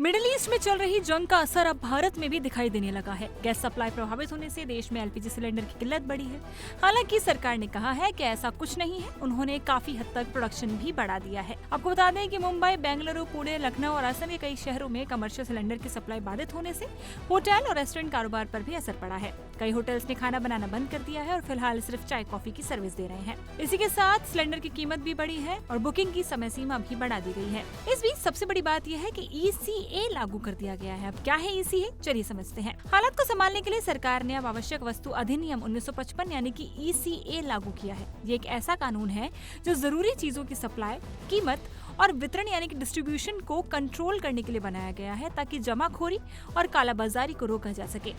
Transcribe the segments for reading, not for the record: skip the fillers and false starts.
Middle east में चल रही जंग का असर अब भारत में भी दिखाई देने लगा है। गैस सप्लाई प्रभावित होने से देश में एलपीजी सिलेंडर की किल्लत बढ़ी है। हालांकि सरकार ने कहा है कि ऐसा कुछ नहीं है, उन्होंने काफी हद तक प्रोडक्शन भी बढ़ा दिया है। आपको बता दें कि मुंबई, बेंगलुरु, पुणे, लखनऊ और असम के कई शहरों में कमर्शियल सिलेंडर की सप्लाई बाधित होने से होटल और रेस्टोरेंट कारोबार पर भी असर पड़ा है। कई होटल्स ने खाना बनाना बंद कर दिया है और फिलहाल सिर्फ चाय कॉफी की सर्विस दे रहे हैं। इसी के साथ सिलेंडर की कीमत भी बढ़ी है और बुकिंग की समय सीमा भी बढ़ा दी गई है। इस बीच सबसे बड़ी बात यह है कि ECA लागू कर दिया गया है। अब क्या है ECA, चलिए समझते हैं। हालात को संभालने के लिए सरकार ने अब आवश्यक वस्तु अधिनियम 1955 यानी कि ECA लागू किया है। ये एक ऐसा कानून है जो जरूरी चीजों की सप्लाई, कीमत और वितरण यानी कि डिस्ट्रीब्यूशन को कंट्रोल करने के लिए बनाया गया है, ताकि जमाखोरी और कालाबाजारी को रोका जा सके।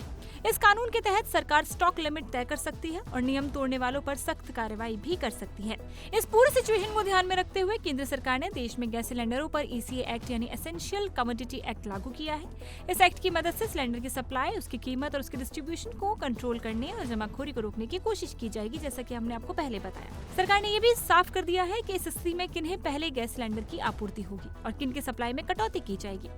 इस कानून के तहत सरकार स्टॉक लिमिट तय कर सकती है और नियम तोड़ने वालों पर सख्त कार्रवाई भी कर सकती है। इस पूरी सिचुएशन को ध्यान में रखते हुए केंद्र सरकार ने देश में गैस सिलेंडरों पर ECA एक्ट यानी एसेंशियल कमोडिटी एक्ट लागू किया है। इस एक्ट की मदद से सिलेंडर की सप्लाई, उसकी कीमत और उसके डिस्ट्रीब्यूशन को कंट्रोल करने और जमाखोरी को रोकने की कोशिश की जाएगी, जैसा कि हमने आपको पहले बताया। सरकार ने ये भी साफ कर दिया है कि इस स्थिति में किन्हें पहले गैस सिलेंडर की आपूर्ति होगी और किन की सप्लाई में कटौती की जाएगी।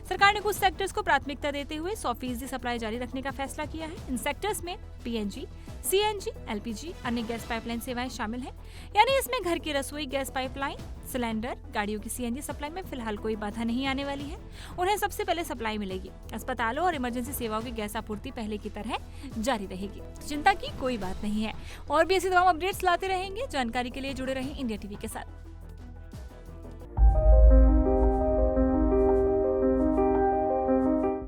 सरकार ने कुछ सेक्टर्स को प्राथमिकता देते हुए 100% सप्लाई जारी रखने का फैसला किया है। इन सेक्टर्स में PNG, CNG, LPG, अन्य गैस पाइपलाइन सेवाएं शामिल हैं। यानी इसमें घर की रसोई गैस पाइपलाइन, सिलेंडर, गाड़ियों की CNG सप्लाई में फिलहाल कोई बाधा नहीं आने वाली है। उन्हें सबसे पहले सप्लाई मिलेगी। अस्पतालों और इमरजेंसी सेवाओं की गैस आपूर्ति पहले की तरह जारी रहेगी। चिंता की कोई बात नहीं है। और भी ऐसी तमाम अपडेट्स लाते रहेंगे। जानकारी के लिए जुड़े रहें इंडिया टीवी के साथ।